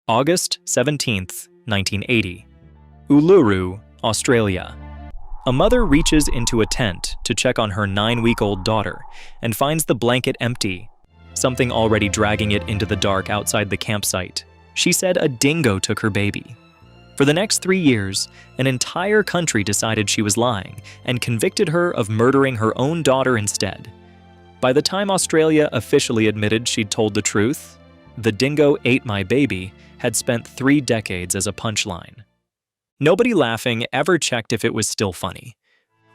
August 17th, 1980. Uluru, Australia. A mother reaches into a tent to check on her 9-week-old daughter and finds the blanket empty, something already dragging it into the dark outside the campsite. She said a dingo took her baby. For the next 3 years, an entire country decided she was lying and convicted her of murdering her own daughter instead. By the time Australia officially admitted she'd told the truth, "The dingo ate my baby" had spent 3 decades as a punchline. Nobody laughing ever checked if it was still funny.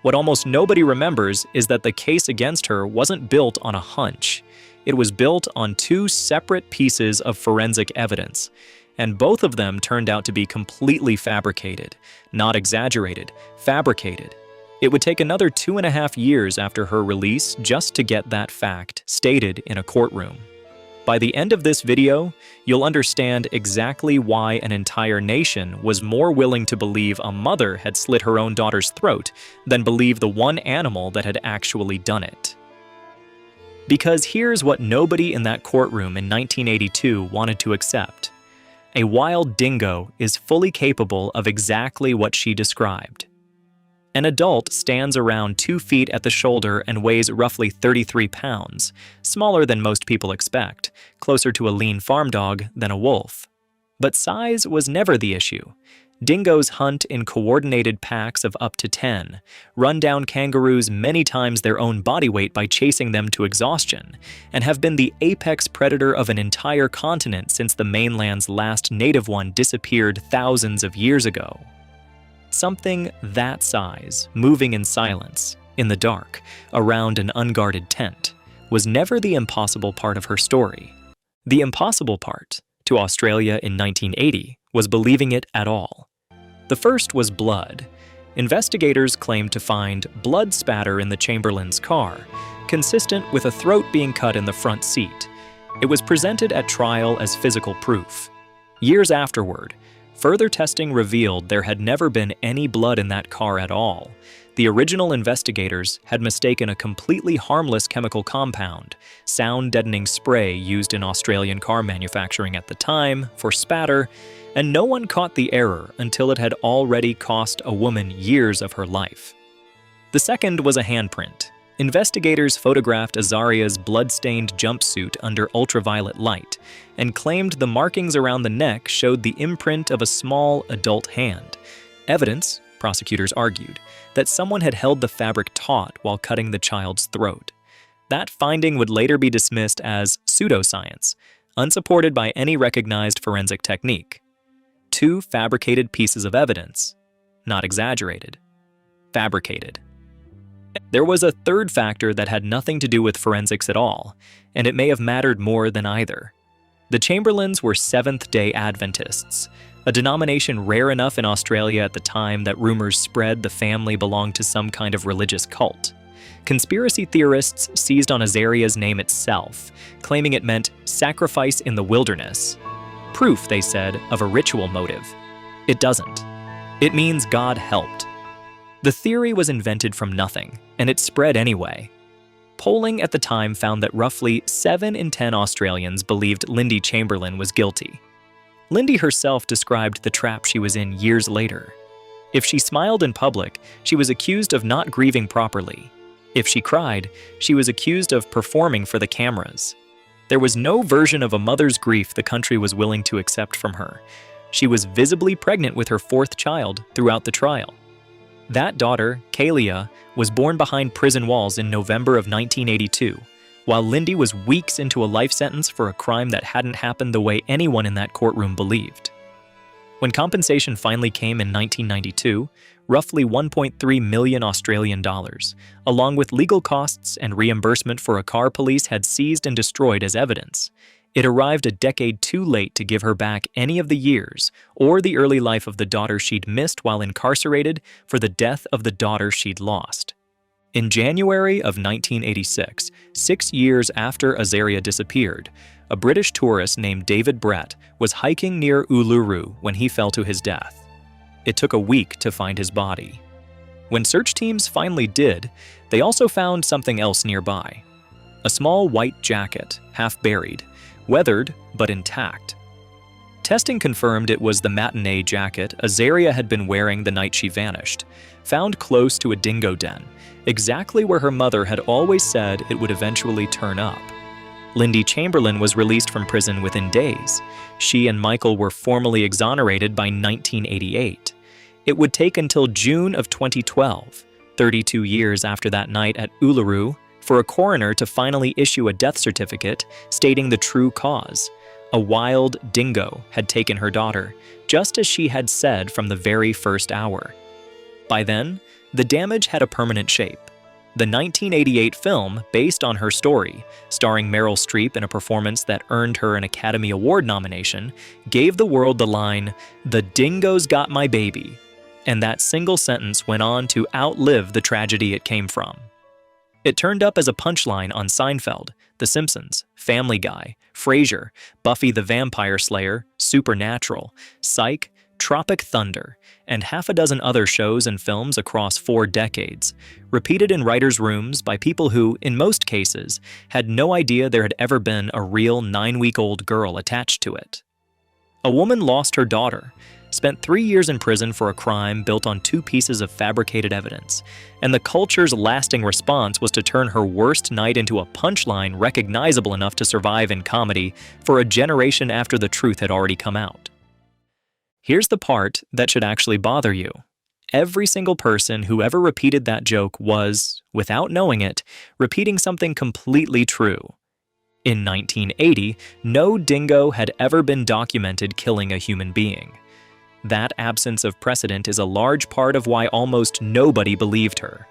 What almost nobody remembers is that the case against her wasn't built on a hunch. It was built on 2 separate pieces of forensic evidence, and both of them turned out to be completely fabricated, not exaggerated, fabricated. It would take another 2.5 years after her release just to get that fact stated in a courtroom. By the end of this video, you'll understand exactly why an entire nation was more willing to believe a mother had slit her own daughter's throat than believe the one animal that had actually done it. Because here's what nobody in that courtroom in 1982 wanted to accept. A wild dingo is fully capable of exactly what she described. An adult stands around 2 feet at the shoulder and weighs roughly 33 pounds, smaller than most people expect, closer to a lean farm dog than a wolf. But size was never the issue. Dingoes hunt in coordinated packs of up to 10, run down kangaroos many times their own body weight by chasing them to exhaustion, and have been the apex predator of an entire continent since the mainland's last native one disappeared thousands of years ago. Something that size, moving in silence, in the dark, around an unguarded tent, was never the impossible part of her story. The impossible part, to Australia in 1980, was believing it at all. The first was blood. Investigators claimed to find blood spatter in the Chamberlain's car, consistent with a throat being cut in the front seat. It was presented at trial as physical proof. Years afterward, further testing revealed there had never been any blood in that car at all. The original investigators had mistaken a completely harmless chemical compound, sound-deadening spray used in Australian car manufacturing at the time, for spatter, and no one caught the error until it had already cost a woman years of her life. The second was a handprint. Investigators photographed Azaria's blood-stained jumpsuit under ultraviolet light and claimed the markings around the neck showed the imprint of a small adult hand. Evidence, prosecutors argued, that someone had held the fabric taut while cutting the child's throat. That finding would later be dismissed as pseudoscience, unsupported by any recognized forensic technique. 2 fabricated pieces of evidence, not exaggerated, fabricated. There was a third factor that had nothing to do with forensics at all, and it may have mattered more than either. The Chamberlains were Seventh-day Adventists, a denomination rare enough in Australia at the time that rumors spread the family belonged to some kind of religious cult. Conspiracy theorists seized on Azaria's name itself, claiming it meant sacrifice in the wilderness. Proof, they said, of a ritual motive. It doesn't. It means God helped. The theory was invented from nothing, and it spread anyway. Polling at the time found that roughly 7 in 10 Australians believed Lindy Chamberlain was guilty. Lindy herself described the trap she was in years later. If she smiled in public, she was accused of not grieving properly. If she cried, she was accused of performing for the cameras. There was no version of a mother's grief the country was willing to accept from her. She was visibly pregnant with her 4th child throughout the trial. That daughter, Kalia, was born behind prison walls in November of 1982, while Lindy was weeks into a life sentence for a crime that hadn't happened the way anyone in that courtroom believed. When compensation finally came in 1992, roughly 1.3 million Australian dollars, along with legal costs and reimbursement for a car police had seized and destroyed as evidence. It arrived a decade too late to give her back any of the years or the early life of the daughter she'd missed while incarcerated for the death of the daughter she'd lost. In January of 1986, 6 years after Azaria disappeared, a British tourist named David Brett was hiking near Uluru when he fell to his death. It took a week to find his body. When search teams finally did, they also found something else nearby. A small white jacket, half buried, weathered but intact. Testing confirmed it was the matinee jacket Azaria had been wearing the night she vanished, found close to a dingo den, exactly where her mother had always said it would eventually turn up. Lindy Chamberlain was released from prison within days. She and Michael were formally exonerated by 1988. It would take until June of 2012, 32 years after that night at Uluru, for a coroner to finally issue a death certificate stating the true cause. A wild dingo had taken her daughter, just as she had said from the very first hour. By then, the damage had a permanent shape. The 1988 film, based on her story, starring Meryl Streep in a performance that earned her an Academy Award nomination, gave the world the line, "The dingoes got my baby," and that single sentence went on to outlive the tragedy it came from. It turned up as a punchline on Seinfeld, The Simpsons, Family Guy, Frasier, Buffy the Vampire Slayer, Supernatural, Psych, Tropic Thunder, and half a dozen other shows and films across 4 decades, repeated in writers' rooms by people who, in most cases, had no idea there had ever been a real 9-week-old girl attached to it. A woman lost her daughter, spent 3 years in prison for a crime built on 2 pieces of fabricated evidence, and the culture's lasting response was to turn her worst night into a punchline recognizable enough to survive in comedy for a generation after the truth had already come out. Here's the part that should actually bother you. Every single person who ever repeated that joke was, without knowing it, repeating something completely true. In 1980, no dingo had ever been documented killing a human being. That absence of precedent is a large part of why almost nobody believed her.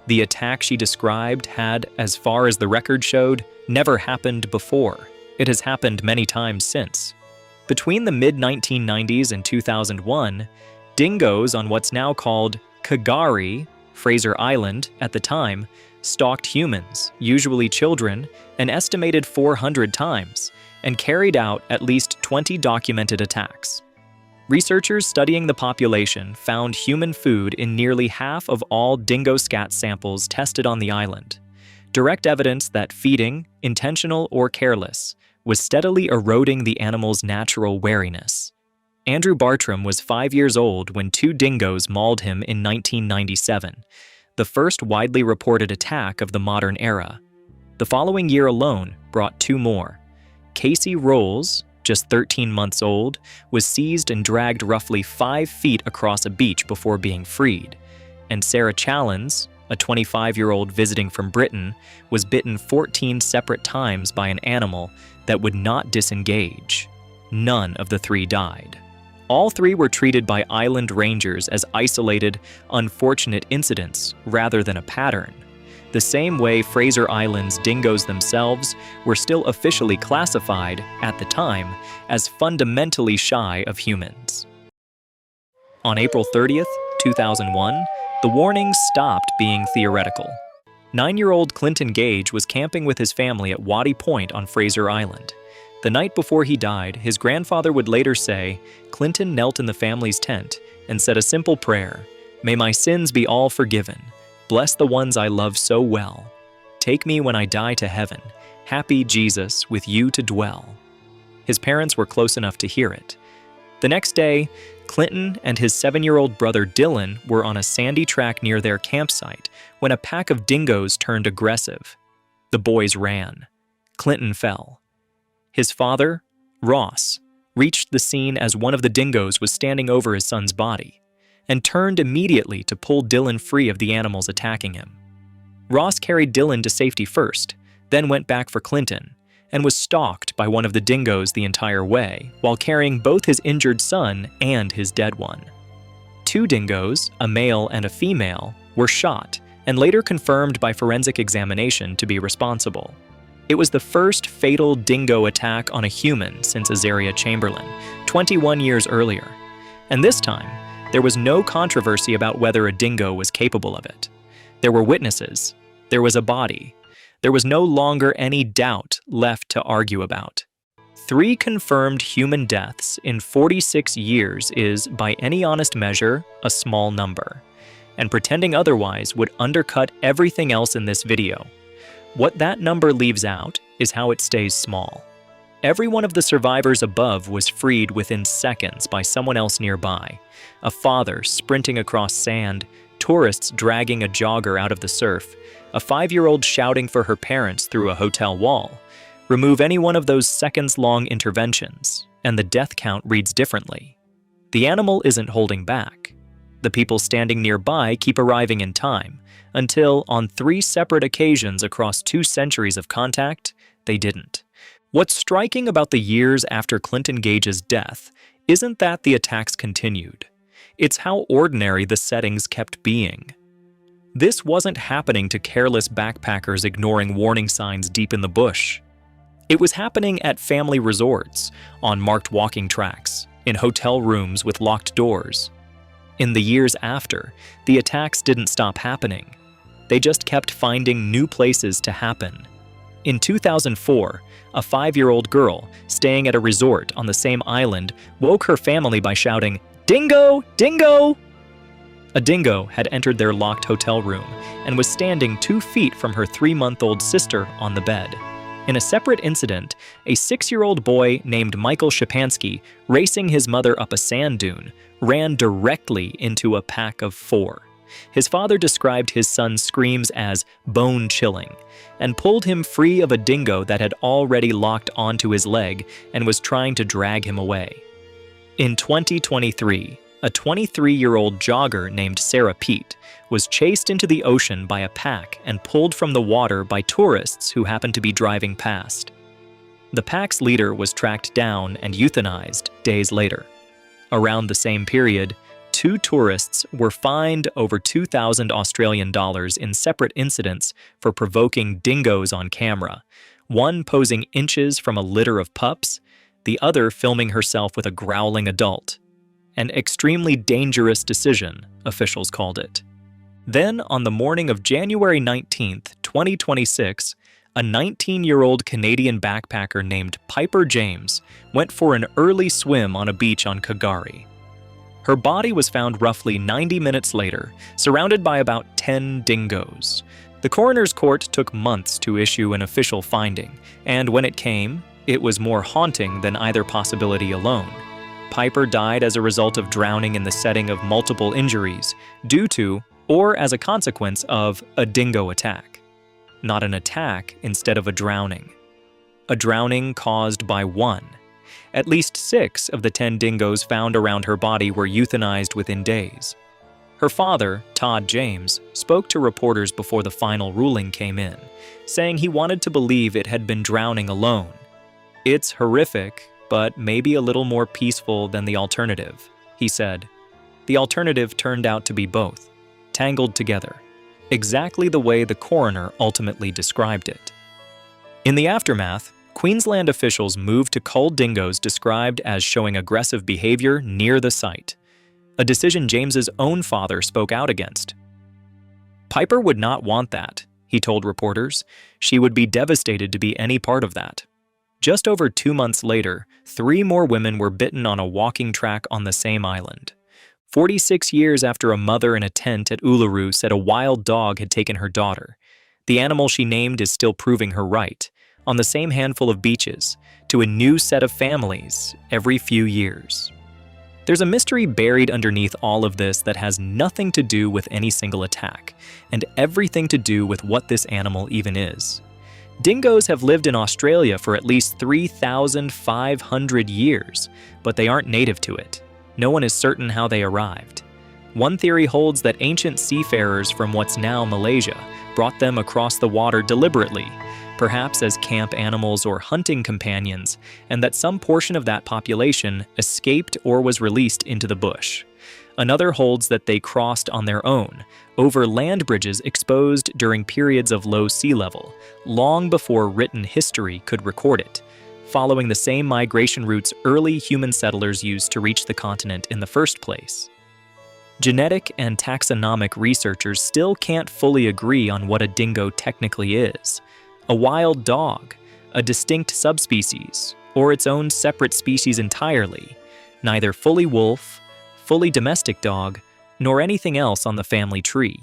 The attack she described had, as far as the record showed, never happened before. It has happened many times since. Between the mid-1990s and 2001, dingoes on what's now called Kagari, Fraser Island at the time, stalked humans, usually children, an estimated 400 times, and carried out at least 20 documented attacks. Researchers studying the population found human food in nearly half of all dingo scat samples tested on the island. Direct evidence that feeding, intentional or careless, was steadily eroding the animal's natural wariness. Andrew Bartram was 5 years old when 2 dingoes mauled him in 1997, the first widely reported attack of the modern era. The following year alone brought 2 more. Casey Rolls, just 13 months old, was seized and dragged roughly 5 feet across a beach before being freed, and Sarah Challens, a 25-year-old visiting from Britain, was bitten 14 separate times by an animal that would not disengage. None of the 3 died. All 3 were treated by island rangers as isolated, unfortunate incidents rather than a pattern. The same way Fraser Island's dingoes themselves were still officially classified, at the time, as fundamentally shy of humans. On April 30th, 2001, the warnings stopped being theoretical. 9-year-old Clinton Gage was camping with his family at Waddy Point on Fraser Island. The night before he died, his grandfather would later say, Clinton knelt in the family's tent and said a simple prayer, "May my sins be all forgiven. Bless the ones I love so well. Take me when I die to heaven. Happy Jesus, with you to dwell." His parents were close enough to hear it. The next day, Clinton and his 7-year-old brother Dylan were on a sandy track near their campsite when a pack of dingoes turned aggressive. The boys ran. Clinton fell. His father, Ross, reached the scene as one of the dingoes was standing over his son's body, and turned immediately to pull Dylan free of the animals attacking him. Ross carried Dylan to safety first, then went back for Clinton, and was stalked by one of the dingoes the entire way, while carrying both his injured son and his dead one. 2 dingoes, a male and a female, were shot, and later confirmed by forensic examination to be responsible. It was the first fatal dingo attack on a human since Azaria Chamberlain, 21 years earlier. And this time, there was no controversy about whether a dingo was capable of it. There were witnesses. There was a body. There was no longer any doubt left to argue about. 3 confirmed human deaths in 46 years is, by any honest measure, a small number. And pretending otherwise would undercut everything else in this video. What that number leaves out is how it stays small. Every one of the survivors above was freed within seconds by someone else nearby. A father sprinting across sand, tourists dragging a jogger out of the surf, a 5-year-old shouting for her parents through a hotel wall. Remove any one of those seconds-long interventions, and the death count reads differently. The animal isn't holding back. The people standing nearby keep arriving in time, until, on 3 separate occasions across 2 centuries of contact, they didn't. What's striking about the years after Clinton Gage's death isn't that the attacks continued. It's how ordinary the settings kept being. This wasn't happening to careless backpackers ignoring warning signs deep in the bush. It was happening at family resorts, on marked walking tracks, in hotel rooms with locked doors. In the years after, the attacks didn't stop happening. They just kept finding new places to happen. In 2004, a 5-year-old girl staying at a resort on the same island woke her family by shouting, "Dingo! Dingo!" A dingo had entered their locked hotel room and was standing 2 feet from her 3-month-old sister on the bed. In a separate incident, a 6-year-old boy named Michael Shapansky, racing his mother up a sand dune, ran directly into a pack of 4. His father described his son's screams as bone-chilling and pulled him free of a dingo that had already locked onto his leg and was trying to drag him away. In 2023, a 23-year-old jogger named Sarah Pete was chased into the ocean by a pack and pulled from the water by tourists who happened to be driving past. The pack's leader was tracked down and euthanized days later. Around the same period, 2 tourists were fined over $2,000 in separate incidents for provoking dingoes on camera, one posing inches from a litter of pups, the other filming herself with a growling adult. An extremely dangerous decision, officials called it. Then, on the morning of January 19, 2026, a 19-year-old Canadian backpacker named Piper James went for an early swim on a beach on Kagari. Her body was found roughly 90 minutes later, surrounded by about 10 dingoes. The coroner's court took months to issue an official finding, and when it came, it was more haunting than either possibility alone. Piper died as a result of drowning in the setting of multiple injuries, due to, or as a consequence of, a dingo attack. Not an attack instead of a drowning. A drowning caused by one. At least 6 of the 10 dingoes found around her body were euthanized within days. Her father, Todd James, spoke to reporters before the final ruling came in, saying he wanted to believe it had been drowning alone. "It's horrific, but maybe a little more peaceful than the alternative," he said. The alternative turned out to be both, tangled together, exactly the way the coroner ultimately described it. In the aftermath, Queensland officials moved to cull dingoes described as showing aggressive behavior near the site, a decision James's own father spoke out against. Piper would not want that, he told reporters. She would be devastated to be any part of that. Just over 2 months later, 3 more women were bitten on a walking track on the same island. 46 years after a mother in a tent at Uluru said a wild dog had taken her daughter. The animal she named is still proving her right, on the same handful of beaches, to a new set of families every few years. There's a mystery buried underneath all of this that has nothing to do with any single attack, and everything to do with what this animal even is. Dingoes have lived in Australia for at least 3,500 years, but they aren't native to it. No one is certain how they arrived. One theory holds that ancient seafarers from what's now Malaysia brought them across the water deliberately, perhaps as camp animals or hunting companions, and that some portion of that population escaped or was released into the bush. Another holds that they crossed on their own, over land bridges exposed during periods of low sea level, long before written history could record it, following the same migration routes early human settlers used to reach the continent in the first place. Genetic and taxonomic researchers still can't fully agree on what a dingo technically is. A wild dog, a distinct subspecies, or its own separate species entirely, neither fully wolf, fully domestic dog, nor anything else on the family tree.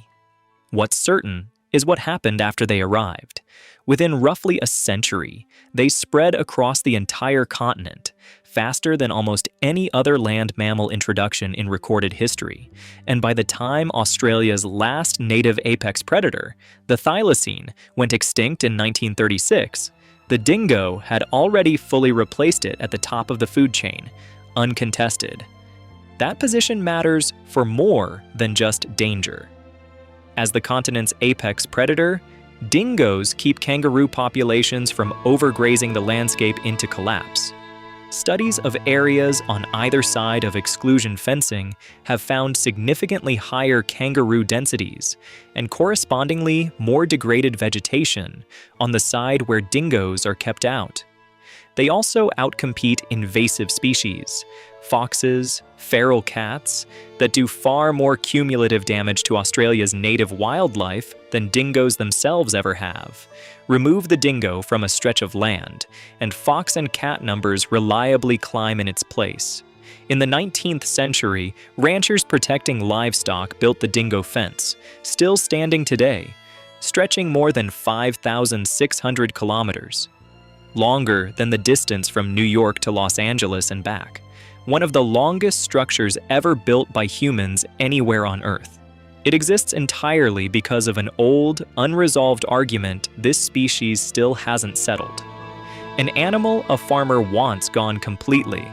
What's certain is what happened after they arrived. Within roughly a century, they spread across the entire continent, faster than almost any other land mammal introduction in recorded history. And by the time Australia's last native apex predator, the thylacine, went extinct in 1936, the dingo had already fully replaced it at the top of the food chain, uncontested. That position matters for more than just danger. As the continent's apex predator, dingoes keep kangaroo populations from overgrazing the landscape into collapse. Studies of areas on either side of exclusion fencing have found significantly higher kangaroo densities and correspondingly more degraded vegetation on the side where dingoes are kept out. They also outcompete invasive species, foxes, feral cats, that do far more cumulative damage to Australia's native wildlife than dingoes themselves ever have. Remove the dingo from a stretch of land, and fox and cat numbers reliably climb in its place. In the 19th century, ranchers protecting livestock built the dingo fence, still standing today, stretching more than 5,600 kilometers. Longer than the distance from New York to Los Angeles and back. One of the longest structures ever built by humans anywhere on Earth. It exists entirely because of an old, unresolved argument this species still hasn't settled. An animal a farmer wants gone completely,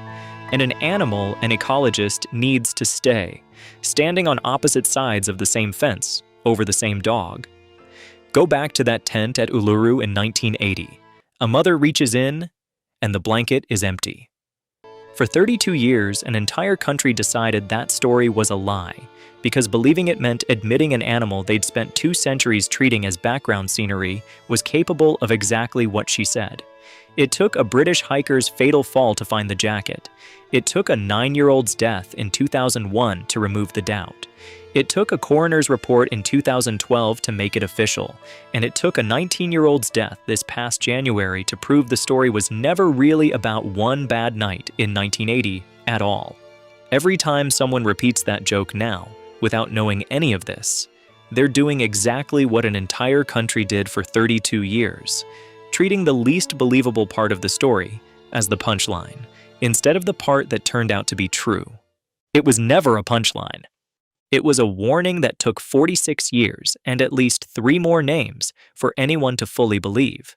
and an animal an ecologist needs to stay, standing on opposite sides of the same fence, over the same dog. Go back to that tent at Uluru in 1980. A mother reaches in, and the blanket is empty. For 32 years, an entire country decided that story was a lie, because believing it meant admitting an animal they'd spent 2 centuries treating as background scenery was capable of exactly what she said. It took a British hiker's fatal fall to find the jacket. It took a 9-year-old's death in 2001 to remove the doubt. It took a coroner's report in 2012 to make it official, and it took a 19-year-old's death this past January to prove the story was never really about one bad night in 1980 at all. Every time someone repeats that joke now, without knowing any of this, they're doing exactly what an entire country did for 32 years, treating the least believable part of the story as the punchline, instead of the part that turned out to be true. It was never a punchline. It was a warning that took 46 years and at least 3 more names for anyone to fully believe.